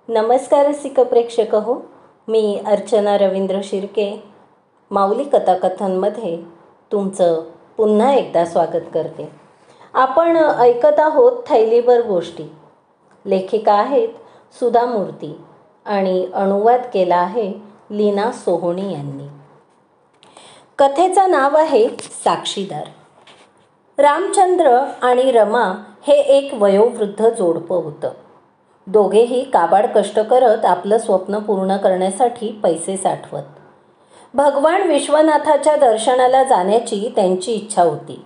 नमस्कार रसिक प्रेक्षक हो, मी अर्चना रवींद्र शिर्के माऊली कथाकथनमध्ये तुमचं पुन्हा एकदा स्वागत करते. आपण ऐकत आहोत थैलीभर गोष्टी. लेखिका आहेत सुधा मूर्ती आणि अनुवाद केला आहे लीना सोहोनी यांनी. कथेचं नाव आहे साक्षीदार. रामचंद्र आणि रमा हे एक वयोवृद्ध जोडपं होतं. दोघेही काबाड कष्ट करत आपलं स्वप्न पूर्ण करण्यासाठी पैसे साठवत. भगवान विश्वनाथाच्या दर्शनाला जाण्याची त्यांची इच्छा होती,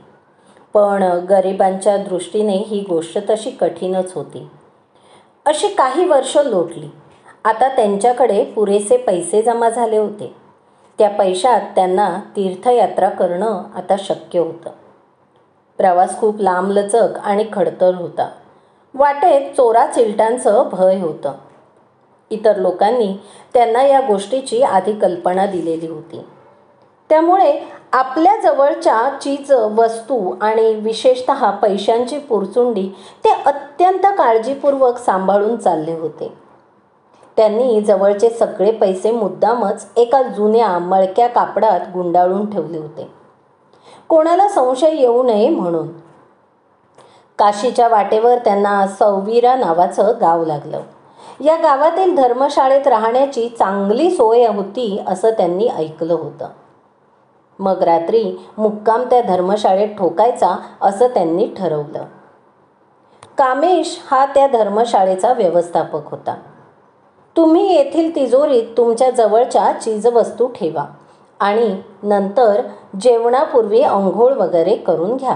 पण गरिबांच्या दृष्टीने ही गोष्ट तशी कठीणच होती. अशी काही वर्ष लोटली. आता त्यांच्याकडे पुरेसे पैसे जमा झाले होते. त्या पैशात त्यांना तीर्थयात्रा करणं आता शक्य होतं. प्रवास खूप लांबलचक आणि खडतर होता. वाटेत चोरा चिलटांचं भय होतं. इतर लोकांनी त्यांना या गोष्टीची आधी कल्पना दिलेली होती. त्यामुळे आपल्या जवळच्या चीज वस्तू आणि विशेषतः पैशांची पुरचुंडी ते अत्यंत काळजीपूर्वक सांभाळून चालले होते. त्यांनी जवळचे सगळे पैसे मुद्दामच एका जुन्या मळक्या कापडात गुंडाळून ठेवले होते, कोणाला संशय येऊ नये म्हणून. काशीच्या वाटेवर त्यांना सौवीरा नावाचं गाव लागलं. या गावातील धर्मशाळेत राहण्याची चांगली सोय होती असं त्यांनी ऐकलं होतं. मग रात्री मुक्काम त्या धर्मशाळेत ठोकायचा असं त्यांनी ठरवलं. कामेश हा त्या धर्मशाळेचा व्यवस्थापक होता. तुम्ही येथील तिजोरीत तुमच्या जवळच्या चीजवस्तू ठेवा आणि नंतर जेवणापूर्वी अंघोळ वगैरे करून घ्या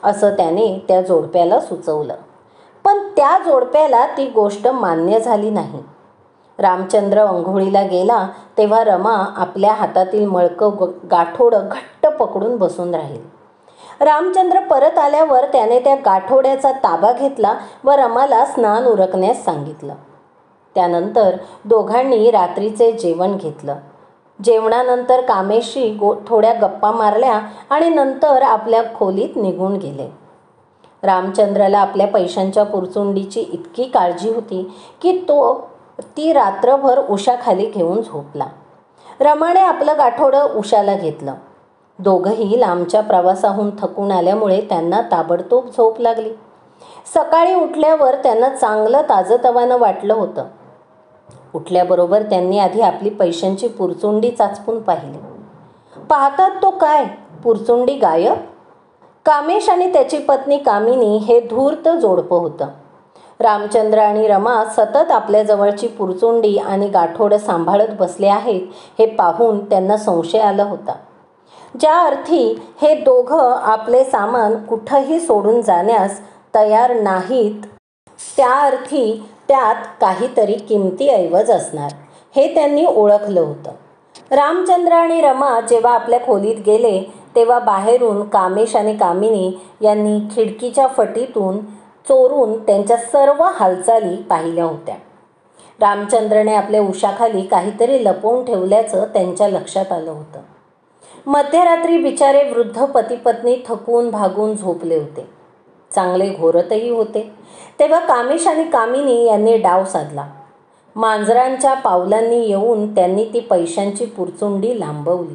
असं त्याने त्या जोडप्याला सुचवलं. पण त्या जोडप्याला ती गोष्ट मान्य झाली नाही. रामचंद्र अंघोळीला गेला तेव्हा रमा आपल्या हातातील मळकं गाठोडं घट्ट पकडून बसून राहील. रामचंद्र परत आल्यावर त्याने त्या गाठोड्याचा ताबा घेतला व रमाला स्नान उरकण्यास सांगितलं. त्यानंतर दोघांनी रात्रीचे जेवण घेतलं. जेवणानंतर कामेशशी थोड्या गप्पा मारल्या आणि नंतर आपल्या खोलीत निघून गेले. रामचंद्राला आपल्या पैशांच्या पुरचुंडीची इतकी काळजी होती की तो ती रात्रभर उशाखाली घेऊन झोपला. रमाने आपलं गाठोडं उशाला घेतलं. दोघंही लांबच्या प्रवासाहून थकून आल्यामुळे त्यांना ताबडतोब झोप लागली. सकाळी उठल्यावर त्यांना चांगलं ताजंतवानं वाटलं होतं. उठल्याबरोबर त्यांनी आधी आपली पैशांची पुरचुंडी चाचपून पाहिली. पाहतात तो काय, पुरचुंडी गायब. कामेश आणि त्याची पत्नी कामिनी हे धूर्त जोडपं होतं. रामचंद्र आणि रमा सतत आपल्या जवळची पुरचुंडी आणि गाठोडं सांभाळत बसले आहेत हे पाहून त्यांना संशय आला होता. ज्या अर्थी हे दोघं आपले सामान कुठंही सोडून जाण्यास तयार नाहीत, त्या अर्थी त्यात काहीतरी किमती ऐवज असणार हे त्यांनी ओळखलं होतं. रामचंद्र आणि रमा जेव्हा आपल्या खोलीत गेले तेव्हा बाहेरून कामेश आणि कामिनी यांनी खिडकीच्या फटीतून चोरून त्यांच्या सर्व हालचाली पाहिल्या होत्या. रामचंद्रने आपल्या उशाखाली काहीतरी लपवून ठेवल्याचं त्यांच्या लक्षात आलं होतं. मध्यरात्री बिचारे वृद्ध पती पत्नी थकून भागून झोपले होते. चांगले घोरतही होते. तेव्हा कामेश आणि कामिनी यांनी डाव साधला. मांजरांच्या पावलांनी येऊन त्यांनी ती पैशांची पुरचुंडी लांबवली.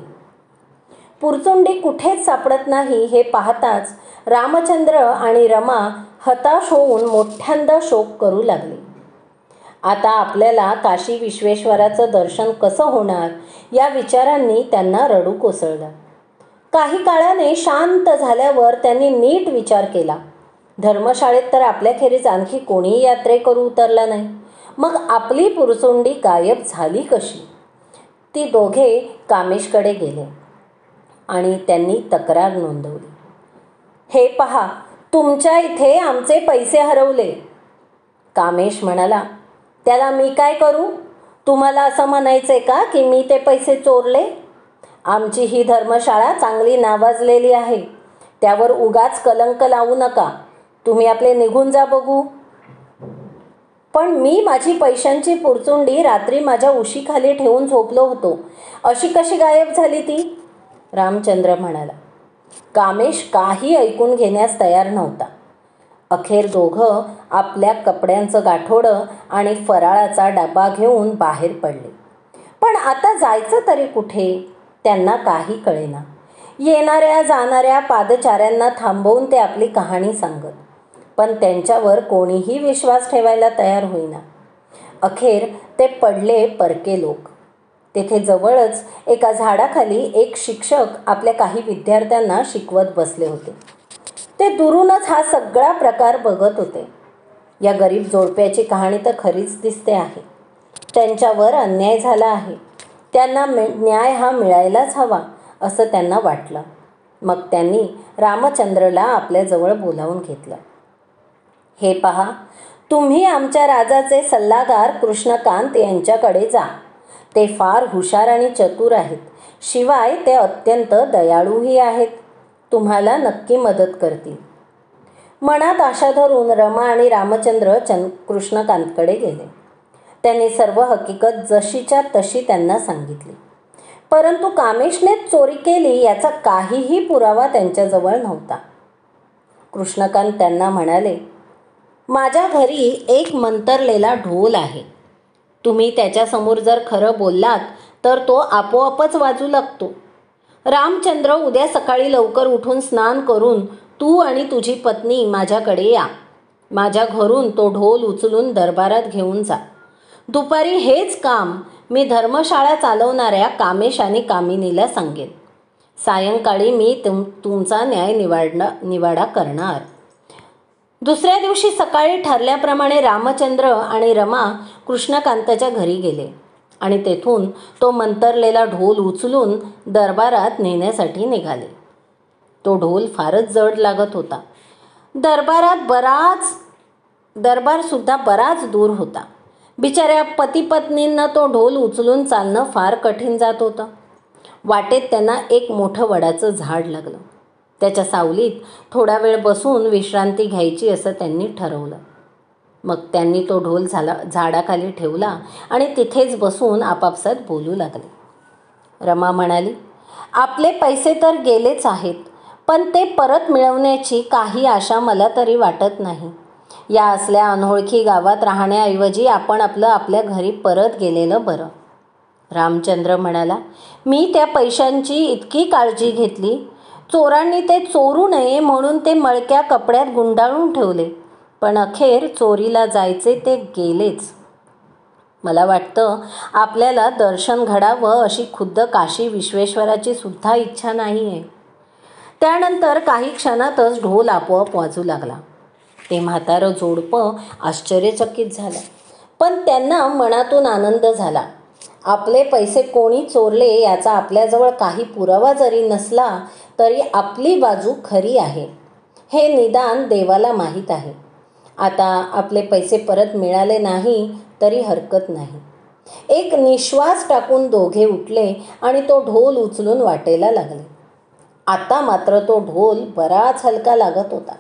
पुरचुंडी कुठेच सापडत नाही हे पाहताच रामचंद्र आणि रमा हताश होऊन मोठ्यांदा शोक करू लागले. आता आपल्याला काशी विश्वेश्वराचं दर्शन कसं होणार या विचारांनी त्यांना रडू कोसळलं. काही काळाने शांत झाल्यावर त्यांनी नीट विचार केला. धर्मशाळेत तर आपल्याखेरीज आणखी कोणीही यात्रेकरू उतरला नाही. मग आपली पुरचुंडी गायब झाली कशी? ती दोघे कामेशकडे गेले आणि त्यांनी तक्रार नोंदवली. हे पहा, तुमच्या इथे आमचे पैसे हरवले. कामेश म्हणाला, त्याला मी काय करू? तुम्हाला असं म्हणायचंय का की मी ते पैसे चोरले? आमची ही धर्मशाळा चांगली नावाजलेली आहे. त्यावर उगाच कलंक लावू नका. तुम्ही आपले निघून जा बघू. पण मी माझी पैशांची पुरचुंडी रात्री माझ्या उशीखाली ठेवून झोपलो होतो. अशी कशी गायब झाली ती? रामचंद्र म्हणाला. कामेश काही ऐकून घेण्यास तयार नव्हता. अखेर दोघं आपल्या कपड्यांचं गाठोडं आणि फराळाचा डबा घेऊन बाहेर पडले. पण आता जायचं तरी कुठे त्यांना काही कळेना. येणाऱ्या जाणाऱ्या पादचाऱ्यांना थांबवून ते आपली कहाणी सांगत, पण त्यांच्यावर कोणीही विश्वास ठेवायला तयार होईना. अखेर ते पडले परके लोक. तेथे जवळच एका झाडाखाली एक शिक्षक आपल्या काही विद्यार्थ्यांना शिकवत बसले होते. ते दुरूनच हा सगळा प्रकार बघत होते. या गरीब जोडप्याची कहाणी तर खरीच दिसते आहे. त्यांच्यावर अन्याय झाला आहे. त्यांना न्याय हा मिळायलाच हवा असं त्यांना वाटलं. मग त्यांनी रामचंद्रला आपल्याजवळ बोलावून घेतलं. हे पहा, तुम्ही आमच्या राजाचे सल्लागार कृष्णकांत यांच्याकडे जा. ते फार हुशार आणि चतुर आहेत. शिवाय ते अत्यंत दयाळूही आहेत. तुम्हाला नक्की मदत करतील. मनात आशा धरून रमा आणि रामचंद्र कृष्णकांतकडे गेले. त्यांनी सर्व हकीकत जशीच्या तशी त्यांना सांगितली. परंतु कामेशनेच चोरी केली याचा काहीही पुरावा त्यांच्याजवळ नव्हता. कृष्णकांत त्यांना म्हणाले, माझ्या घरी एक मंतरलेला ढोल आहे. तुम्ही त्याच्यासमोर जर खरं बोललात तर तो आपोआपच वाजू लागतो. रामचंद्र, उद्या सकाळी लवकर उठून स्नान करून तू आणि तुझी पत्नी माझ्याकडे या. माझ्या घरून तो ढोल उचलून दरबारात घेऊन जा. दुपारी हेच काम मी धर्मशाळा चालवणाऱ्या कामेश आणि कामिनीला सांगेन. सायंकाळी मी तुमचा न्याय निवाडा करणार. दुसऱ्या दिवशी सकाळी ठरल्याप्रमाणे रामचंद्र आणि रमा कृष्णकांताच्या घरी गेले आणि तेथून तो मंतरलेला ढोल उचलून दरबारात नेण्यासाठी निघाले. तो ढोल फारच जड लागत होता. दरबारसुद्धा बराच दूर होता. बिचाऱ्या पतीपत्नींना तो ढोल उचलून चालणं फार कठीण जात होतं. वाटेत त्यांना एक मोठं वडाचं झाड लागलं. त्याच्या सावलीत थोडा वेळ बसून विश्रांती घ्यायची असं त्यांनी ठरवलं. मग त्यांनी तो ढोल झाडाखाली ठेवला आणि तिथेच बसून आपापसात बोलू लागले. रमा म्हणाली, आपले पैसे तर गेलेच आहेत, पण ते परत मिळवण्याची काही आशा मला तरी वाटत नाही. या असल्या अनोळखी गावात राहण्याऐवजी आपण आपल्या घरी परत गेलेलं बरं. रामचंद्र म्हणाला, मी त्या पैशांची इतकी काळजी घेतली. चोरांनी ते चोरू नये म्हणून ते मळक्या कपड्यात गुंडाळून ठेवले, पण अखेर चोरीला जायचे ते गेलेच. मला वाटतं आपल्याला दर्शन घडावं अशी खुद्द काशी विश्वेश्वराची सुद्धा इच्छा नाही आहे. त्यानंतर काही क्षणातच ढोल आपोआप वाजू लागला. ते म्हातारं जोडपं आश्चर्यचकित झालं, पण त्यांना मनातून आनंद झाला. आपले पैसे कोणी चोरले याचा आपल्याजवळ काही पुरावा जरी नसला तरी आपली बाजू खरी आहे हे निदान देवाला माहीत आहे. आता आपले पैसे परत मिळाले नाही तरी हरकत नाही. एक निश्वास टाकून दोघे उठले आणि तो ढोल उचलून वाटेला लागले. आता मात्र तो ढोल बराच हलका लागत होता.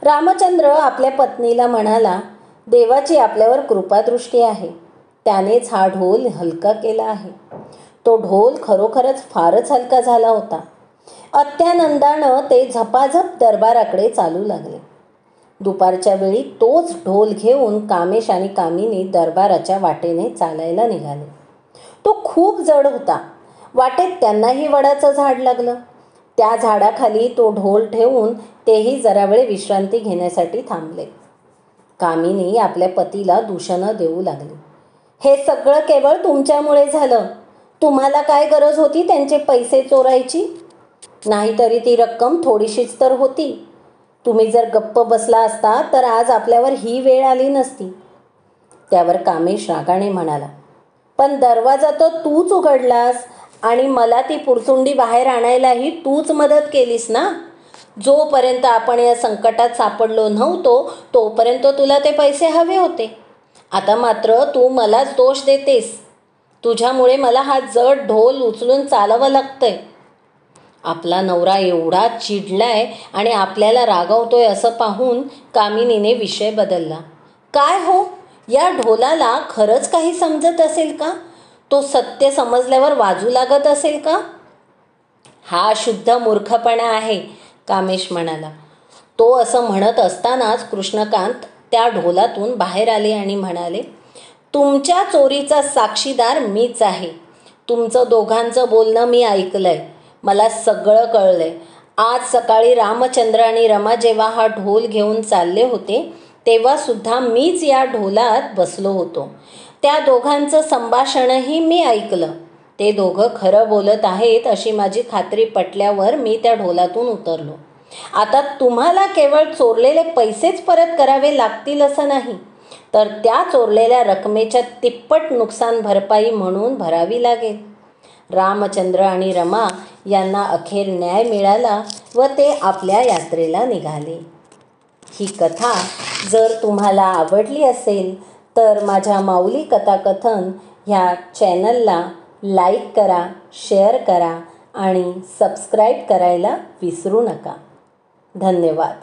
रामचंद्र आपल्या पत्नीला म्हणाला, देवाची आपल्यावर कृपादृष्टी आहे. त्यानेच हा ढोल हलका केला आहे. तो ढोल खरोखरच फारच हलका झाला होता. अत्यानंदानं ते झपाझप दरबाराकडे चालू लागले. दुपारच्या वेळी तोच ढोल घेऊन कामेश आणि कामिनी दरबाराच्या वाटेने चालायला निघाले. तो खूप जड होता. वाटेत त्यांनाही वडाचं झाड लागलं. त्या झाडाखाली तो ढोल ठेवून तेही जरा वेळ विश्रांती घेण्यासाठी थांबले. कामिनी आपल्या पतीला दूषणं देऊ लागली. हे सगळं केवळ तुमच्यामुळे झालं. तुम्हाला काय गरज होती त्यांचे पैसे चोरायची? नाहीतरी ती रक्कम थोडीशीच तर होती. तुम्ही जर गप्प बसला असता तर आज आपल्यावर ही वेळ आली नसती. त्यावर कामेश रागाने म्हणाला, पण दरवाजा तर तूच उघडलास आणि मला ती पुरचुंडी बाहेर आणायलाही तूच मदत केलीस ना. जोपर्यंत आपण या संकटात सापडलो नव्हतो तोपर्यंत तुला ते पैसे हवे होते. आता मात्र तू मलाच दोष देतेस. तुझ्यामुळे मला हा जड ढोल उचलून चालवावं लागतंय. आपला नवरा एवढा चिडलाय आणि आपल्याला रागावतोय असं पाहून कामिनीने विषय बदलला. काय हो, या ढोलाला खरंच काही समजत असेल का? तो सत्य समजल्यावर वाजू लागत असेल का? हा शुद्ध मूर्खपणा आहे, कामेश म्हणाला. तो असं म्हणत असतानाच कृष्णकांत त्या ढोलातून बाहेर आले आणि म्हणाले, तुमच्या चोरीचा साक्षीदार मीच आहे. तुमचं दोघांचं बोलणं मी ऐकलंय. मला सगळं कळलंय. आज सकाळी रामचंद्र आणि रमा जेव्हा हा ढोल घेऊन चालले होते तेव्हा सुद्धा मीच या ढोलात बसलो होतो. त्या दोघांचं संभाषणही मी ऐकलं. ते दोघं खरं बोलत आहेत अशी माझी खात्री पटल्यावर मी त्या ढोलातून उतरलो. आता तुम्हाला केवळ चोरलेले पैसेच परत करावे लागतील असं नाही, तर त्या चोरलेल्या रकमेच्या तिप्पट नुकसान भरपाई म्हणून भरावी लागेल. रामचंद्र आणि रमा यांना अखेर न्याय मिळाला व ते आपल्या यात्रेला निघाले. ही कथा जर तुम्हाला आवडली असेल तर माझ्या माऊली कथाकथन ह्या चॅनलला लाईक करा, शेअर करा आणि सबस्क्राईब करायला विसरू नका. धन्यवाद.